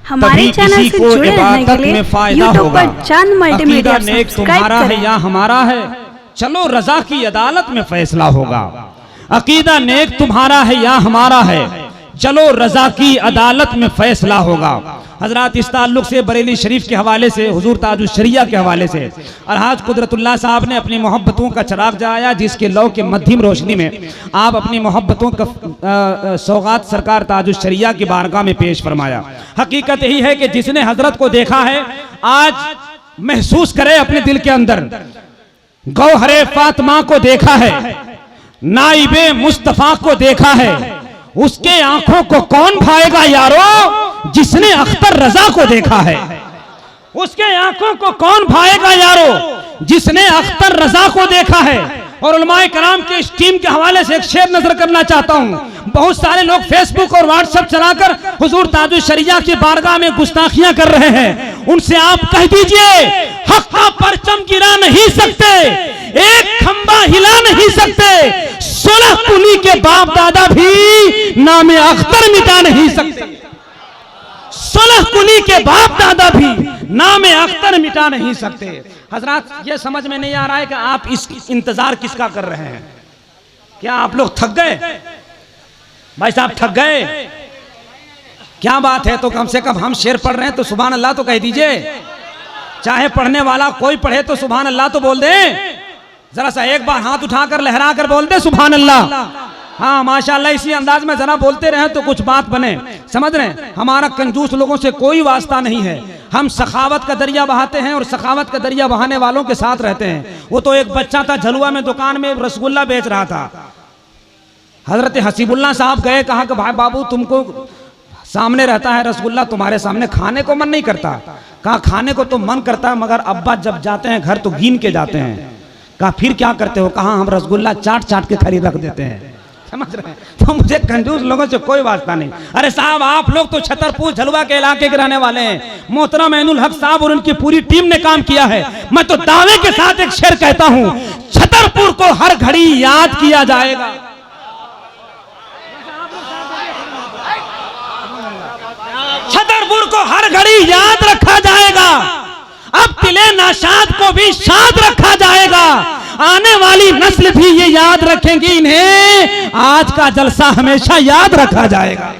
हमारे चैनल से जुड़े रहने के लिए यूट्यूब पर चांद मल्टीमीडिया नेक तुम्हारा है या हमारा है, चलो रजा की अदालत में फैसला होगा। अकीदा नेक तुम्हारा है या हमारा है, चलो रजा की अदालत में फैसला होगा। हजरात इस ताल्लुक से बरेली शरीफ के हवाले से, हुजूर ताजुश शरिया के हवाले से अलहाज कुदरतुल्लाह साहब ने अपनी मोहब्बतों का चिराग जलाया, जिसके लौ के मध्यम रोशनी में आप अपनी मोहब्बतों का सौगात सरकार ताजुश शरिया की बारगाह में पेश फरमाया। हकीकत यही है कि जिसने हजरत को देखा है आज महसूस करे अपने दिल के अंदर, गौहरे फातिमा को देखा है, नाइबे मुस्तफा को देखा है, उसके आंखों को कौन भाएगा यारो जिसने अख्तर रजा को देखा है। उसके आंखों को कौन भाएगा यारो जिसने अख्तर रजा को देखा है। और उलमाए कराम के इस टीम के हवाले से एक शेर नजर करना चाहता हूं। बहुत सारे लोग फेसबुक और व्हाट्सएप चलाकर हुजूर ताजुश शरिया की बारगाह में गुस्ताखियां कर रहे हैं, उनसे आप कह दीजिए हक का परचम गिरा नहीं सकते, एक खंबा हिला नहीं सकते, 16 कुली के बाप दादा भी नामे अख्तर मिटा नहीं सकते, 16 कुली के बाप दादा भी नामे अख्तर मिटा नहीं सकते। हजरात ये समझ में नहीं आ रहा है कि आप इस इंतजार किसका कर रहे हैं। क्या आप लोग थक गए? भाई साहब थक गए? क्या बात है, तो कम से कम हम शेर पढ़ रहे हैं तो सुभान अल्लाह तो कह दीजिए। चाहे पढ़ने वाला कोई पढ़े तो सुभान अल्लाह तो बोल दे। जरा सा एक बार हाथ उठाकर लहरा कर बोल दे सुभान अल्लाह। हाँ माशाअल्लाह, इसी अंदाज में जरा बोलते रहे तो कुछ बात बने। समझ रहे हैं, हमारा कंजूस लोगों से कोई वास्ता नहीं है। हम सखावत का दरिया बहाते हैं और सखावत का दरिया बहाने वालों के साथ रहते हैं। वो तो एक बच्चा था झलुआ में दुकान में रसगुल्ला बेच रहा था। हजरत हसीबुल्लाह साहब गए, कहा कि भाई बाबू तुमको सामने रहता है रसगुल्ला, तुम्हारे सामने खाने को मन नहीं करता? कहा खाने को तो मन करता है, मगर अब्बा जब जाते हैं घर तो गिन के जाते हैं। कहा फिर क्या करते हो? कहा हम रसगुल्ला चाट चाट के खरीद रख देते हैं। समझ रहे हैं, तो मुझे कंजूस लोगों से कोई वास्ता नहीं। अरे साहब आप लोग तो छतरपुर झलुआ के इलाके के रहने वाले हैं। मोहतरम ऐनुल हक साहब और उनकी पूरी टीम ने काम किया है। मैं तो दावे के साथ एक शेर कहता हूं, छतरपुर को हर घड़ी याद किया जाएगा। छतरपुर को हर घड़ी याद रखा जाएगा। अब तिले नाशाद को भी शाद रखा जाएगा। आने वाली नस्ल भी ये याद रखेंगी, इन्हें आज का जलसा हमेशा याद रखा जाएगा।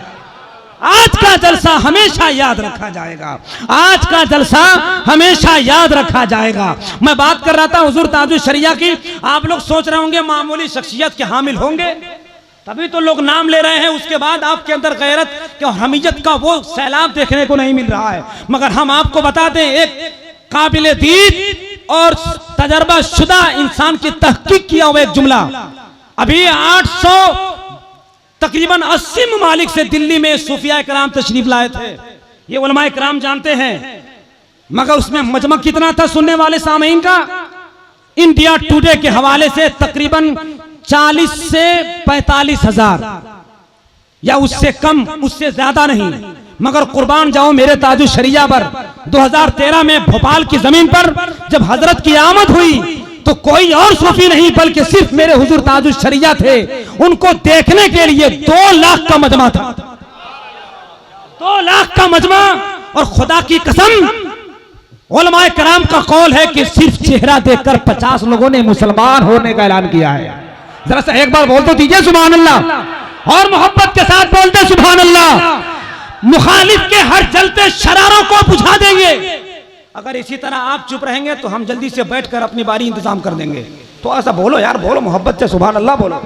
आज का जलसा हमेशा याद रखा जाएगा। आज का जलसा हमेशा याद रखा जाएगा। मैं बात कर रहा था हुजूर ताजुश शरिया की। आप लोग सोच रहे होंगे मामूली शख्सियत के हामिल होंगे तभी तो लोग नाम ले रहे हैं, उसके बाद आपके अंदर गैरत और हमीयत का वो सैलाब देखने को नहीं मिल रहा है। मगर हम आपको बता दें, एक काबिल दीद और तजर्बा शुदा इंसान की तहकीक किया हुआ एक जुमला। अभी 800 तकरीबन 80 ममालिक से दिल्ली में सूफिया कराम तशरीफ लाए थे। ये उलमाए कराम जानते हैं, मगर उसमें मजमा कितना था सुनने वाले सामीन का? इंडिया टुडे के हवाले से तकरीबन 40 से 45 हजार या उससे कम, उससे ज्यादा नहीं। मगर कुर्बान जाऊं मेरे ताजुश शरिया पर, 2013 में भोपाल की जमीन पर जब हजरत की आमद हुई तो कोई और सूफी नहीं बल्कि सिर्फ मेरे हुजूर ताजुश शरिया थे। उनको देखने के लिए 2 लाख का मजमा था, 2 लाख का मजमा। और खुदा की कसम उलमाए कराम का कौल है कि सिर्फ चेहरा देखकर 50 लोगों ने मुसलमान होने का ऐलान किया है। जरा सा एक बार बोल तो दीजिए सुभान अल्लाह, और मोहब्बत के साथ बोलते सुभान अल्लाह। मुखालिफ के हर जलते शरारों को बुझा देंगे। अगर इसी तरह आप चुप रहेंगे तो हम जल्दी से बैठकर अपनी बारी इंतजाम कर देंगे। तो ऐसा बोलो यार, बोलो मोहब्बत से सुभान अल्लाह बोलो।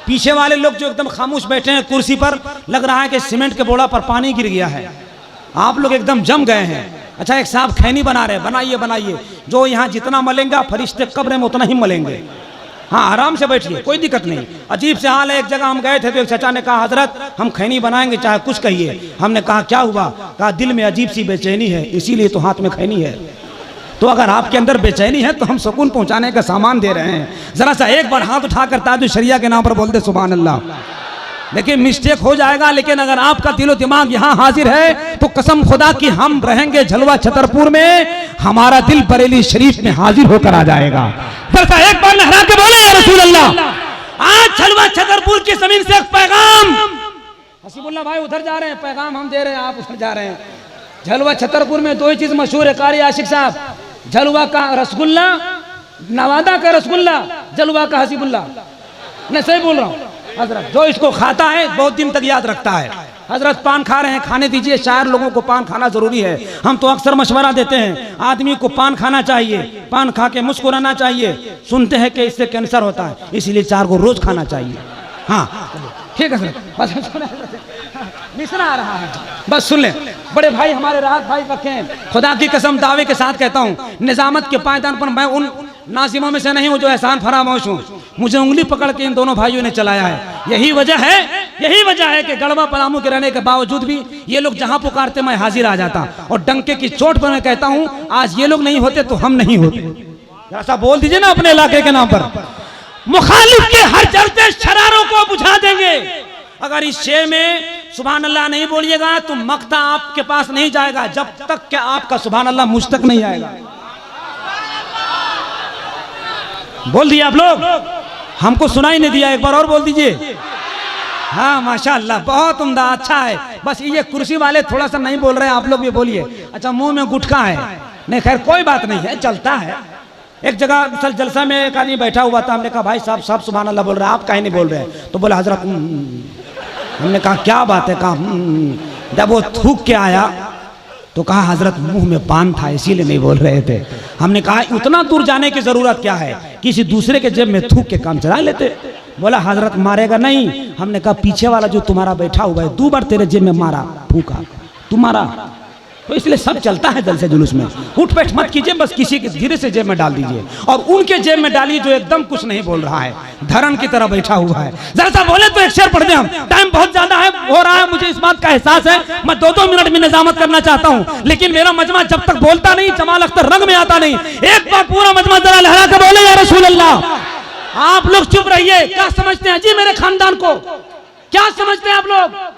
पीछे वाले लोग जो एकदम खामोश बैठे हैं कुर्सी पर, लग रहा है कि सीमेंट के बोड़ा पर पानी गिर गया है। आप लोग एकदम जम गए हैं। अच्छा एक साहब खैनी बना रहे हैं, बनाइए बनाइए। जो यहाँ जितना मलेंगे फरिश्ते कब्र में उतना ही मलेंगे। हाँ आराम से बैठिए, कोई दिक्कत नहीं। अजीब से हाल है, एक जगह हम गए थे तो एक चाचा ने कहा हजरत हम खैनी बनाएंगे चाहे कुछ कहिए। हमने कहा क्या हुआ? कहा दिल में अजीब सी बेचैनी है, इसीलिए तो हाथ में खैनी है। तो अगर आपके अंदर बेचैनी है तो हम सुकून पहुंचाने का सामान दे रहे हैं। जरा सा एक बार हाथ उठाकर ताजुश शरिया के नाम पर बोल दे सुभान अल्लाह। देखिए मिस्टेक हो जाएगा, लेकिन अगर आपका दिलो दिमाग यहाँ हाजिर है तो कसम खुदा की हम रहेंगे झलुआ छतरपुर में, हमारा दिल बरेली शरीफ में हाजिर होकर आ जाएगा। एक बार लहरा के बोले या रसूल अल्लाह। आज झलुआ छतरपुर की जमीन से एक पैगाम, हसीबुल्लाह भाई उधर जा रहे हैं, पैगाम हम दे रहे हैं, आप उधर जा रहे हैं। झलवा छतरपुर में दो ही चीज मशहूर है कारी आशिक साहब, झलवा का रसगुल्ला, नवादा का रसगुल्ला, जलवा का हसीबुल्ला। मैं सही बोल रहा हूँ हजरत, जो इसको खाता है बहुत दिन तक याद रखता है। हजरत पान खा रहे हैं, खाने दीजिए, शायर लोगों को पान खाना जरूरी है। हम तो अक्सर मशवरा देते हैं आदमी को पान खाना चाहिए, पान खा के मुस्कुराना चाहिए, सुनते हैं कि इससे कैंसर होता है, इसलिए 4 को रोज खाना चाहिए। हाँ ठीक है सर, बस मिसरा आ रहा है, बस सुन ले। बड़े भाई हमारे राहत भाई रखे हैं, खुदा की कसम दावे के साथ कहता हूँ, निजामत के पायदान पर मैं उन नाजिमों में से नहीं हूँ जो एहसान फरामोश हूँ। मुझे उंगली पकड़ के इन दोनों भाइयों ने चलाया है। यही वजह है कि गढ़वा पलामू के रहने के बावजूद भी ये लोग जहां पुकारते मैं हाजिर आ जाता। और डंके की चोट पर मैं कहता हूँ आज ये लोग नहीं होते तो हम नहीं होते। ऐसा बोल दीजिए ना अपने इलाके के नाम पर। मुखालिफ के हर जलते शरारों को बुझा देंगे। अगर इस शेर में सुभान अल्लाह नहीं बोलिएगा तो मक्ता आपके पास नहीं जाएगा जब तक कि आपका सुभान अल्लाह मुझ तक नहीं आएगा। बोल दिए आप लोग, हमको सुनाई नहीं दिया, एक बार और बोल दीजिए। हाँ माशाअल्लाह, बहुत उम्दा, अच्छा है। बस ये कुर्सी वाले थोड़ा सा नहीं बोल रहे हैं, आप लोग भी बोलिए। अच्छा मुंह में गुटखा है, नहीं खैर कोई बात नहीं है, चलता है। एक जगह सल जलसा में एक आदमी बैठा हुआ था, हमने कहा भाई साहब सब सुभान अल्लाह बोल रहे हैं, आप काहे नहीं बोल रहे हैं? तो बोला हजरत हमने कहा क्या बात है? कहा जब वो थूक के आया तो कहा हजरत मुंह में पान था इसीलिए नहीं बोल रहे थे। हमने कहा उतना दूर जाने की जरूरत क्या है, किसी दूसरे के जेब में थूक के काम चला लेते। बोला हजरत मारेगा नहीं। हमने कहा पीछे वाला जो तुम्हारा बैठा हुआ है 2 बार तेरे जेब में मारा, फूका, तुम्हारा, तो इसलिए सब चलता है जलसे जुलूस में। उठ बैठ मत कीजिए, बस किसी के धीरे से जेब में डाल दीजिए और उनके जेब में डालिए जो एकदम कुछ नहीं बोल रहा है, धरन की तरह बैठा हुआ है। जरा सा बोले तो एक शेर पढ़ दे हम, टाइम बहुत ज्यादा है हो रहा है, मुझे इस बात का एहसास है। मैं 2-2 मिनट में निजामत करना चाहता हूँ, लेकिन मेरा मजमा जब तक बोलता नहीं जमाल अख्तर रंग में आता नहीं। एक बार पूरा मजमा जरा लहरा के बोले या रसूल अल्लाह। आप लोग चुप रहिए। क्या समझते हैं जी मेरे खानदान को? क्या समझते हैं आप लोग?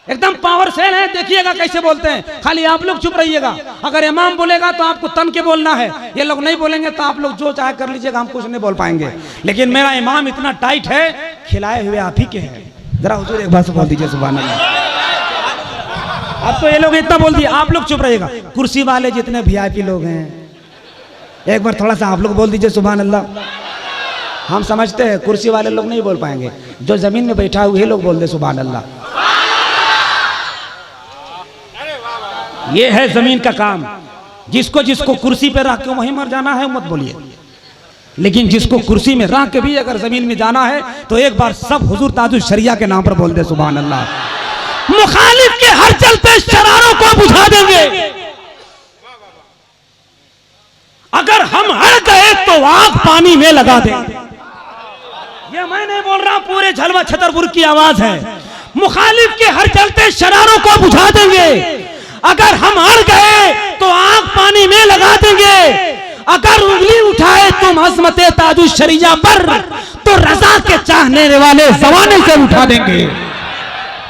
एकदम पावर सेल है, देखिएगा कैसे बोलते हैं। खाली आप लोग चुप रहिएगा। अगर इमाम बोलेगा तो आपको तन के बोलना है, ये लोग नहीं बोलेंगे तो आप लोग जो चाहे कर लीजिएगा, हम कुछ नहीं बोल पाएंगे। लेकिन मेरा इमाम इतना टाइट है, खिलाए हुए आप ही के हैं। जरा हुजूर एक बार से बोल दीजिए सुभान अल्लाह। अब तो ये लोग इतना बोल दिए, आप लोग चुप रहिएगा। कुर्सी वाले जितने वीआईपी लोग हैं, एक बार थोड़ा सा आप लोग बोल दीजिए सुभान अल्लाह। हम समझते हैं कुर्सी वाले लोग नहीं बोल पाएंगे, जो जमीन में बैठा हुए लोग बोल दे सुभान अल्लाह। ये है जमीन का काम। जिसको जिसको कुर्सी पे रख के वहीं मर जाना है मत बोलिए, लेकिन जिसको कुर्सी में रख के भी अगर जमीन में जाना है तो एक बार सब हुजूर ताजुल शरिया के नाम पर बोल दे सुभान अल्लाह। मुखालिफ के हर चलते शरारों को बुझा देंगे। अगर हम हट गए तो आग पानी में लगा देंगे। ये मैं नहीं बोल रहा, पूरे झलवा छतरपुर की आवाज है। मुखालिफ के हर चलते शरारों को बुझा देंगे। अगर हम हार गए तो आग पानी में लगा देंगे। अगर उंगली उठाए तुम अज़मते ताजुल शरिया पर तो रज़ा के चाहने वाले ज़माने से उठा देंगे।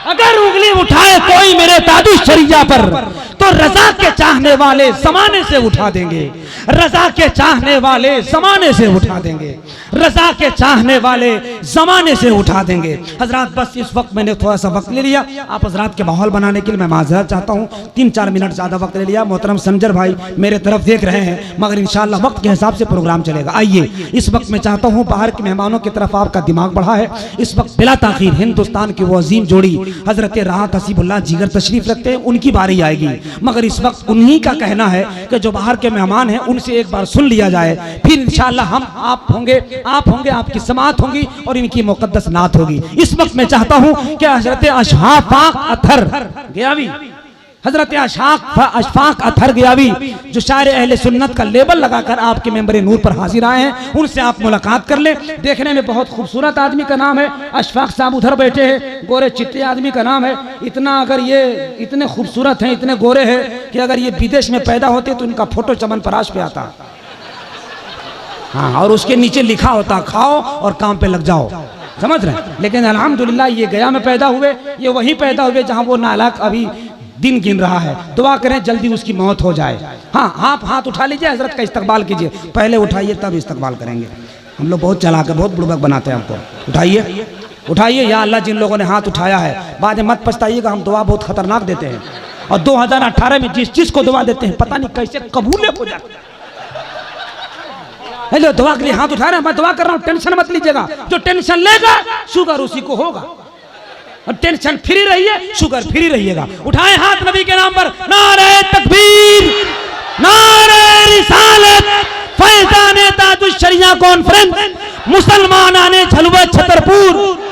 अगर उंगली उठाए कोई मेरे ताजुल शरिया पर तो रज़ा के चाहने वाले ज़माने से उठा देंगे। रज़ा के चाहने वाले ज़माने से उठा देंगे। रज़ा के चाहने वाले ज़माने से उठा देंगे। हजरात बस इस वक्त मैंने थोड़ा सा वक्त ले लिया, आप हजरात के माहौल बनाने के लिए मैं माज़रत चाहता हूँ। 3-4 मिनट ज़्यादा वक्त ले लिया। मोहतरम संजर भाई मेरे तरफ देख रहे हैं, मगर इंशाअल्लाह वक्त के हिसाब से प्रोग्राम चलेगा। आइए इस वक्त मैं चाहता हूँ बाहर के मेहमानों की तरफ आपका दिमाग बढ़ा है। इस वक्त बिला ताखीर हिंदुस्तान की वो अजीम जोड़ी हजरत राहत हसीबुल्लाह जिगर तशरीफ रखते हैं, उनकी बारी आएगी। मगर इस वक्त उन्हीं का कहना है कि जो बाहर के मेहमान हैं उनसे एक बार सुन लिया जाए, फिर इंशाअल्लाह हम आप होंगे, आपकी समाअत होगी और इनकी मुकद्दस नात होगी। इस वक्त मैं चाहता हूं कि हजरत अशफाक अथर गयावी, हजरत अशफाक अथर गयावी जो शायर अहले सुन्नत का लेबल लगाकर आपके मेंबर नूर पर हाजिर आए हैं, उनसे आप मुलाकात कर ले। देखने में बहुत खूबसूरत आदमी का नाम है अशफाक साहब, उधर बैठे हैं, गोरे चिट्टे आदमी का नाम है। इतना अगर ये इतने खूबसूरत हैं, इतने गोरे हैं कि अगर ये विदेश में पैदा होते तो इनका फोटो चमन पराश पे आता। हाँ, और उसके नीचे लिखा होता खाओ और काम पे लग जाओ, समझ रहे हैं। लेकिन अल्हम्दुलिल्लाह ये गया में पैदा हुए, ये वहीं पैदा हुए जहां वो नालायक अभी दिन गिन रहा है। दुआ करें जल्दी उसकी मौत हो जाए। हाँ, आप हाथ उठा लीजिए, हजरत का इस्तकबाल कीजिए, पहले उठाइए तब इस्तकबाल करेंगे। हम लोग बहुत चलाक है, बहुत बुड़बक बनाते हैं हमको। उठाइए उठाइए, या अल्लाह जिन लोगों ने हाथ उठाया है बाद में मत पछताइएगा, हम दुआ बहुत खतरनाक देते हैं। और 2018 में जिस चीज को दुआ देते हैं पता नहीं कैसे कबूल हो जाता है। हेलो, दुआ के लिए हाथ उठा रहे हैं, मैं दुआ कर रहा हूं, टेंशन मत लीजिएगा। जो टेंशन लेगा शुगर उसी को होगा, और टेंशन फ्री रहिए, शुगर फ्री रहिएगा। उठाएं हाथ नबी के नाम पर, नारे तकबीर, नारे रिसालत, फैजान ताजुश शरिया कॉन्फ्रेंस, मुसलमान आने झलुआ छतरपुर।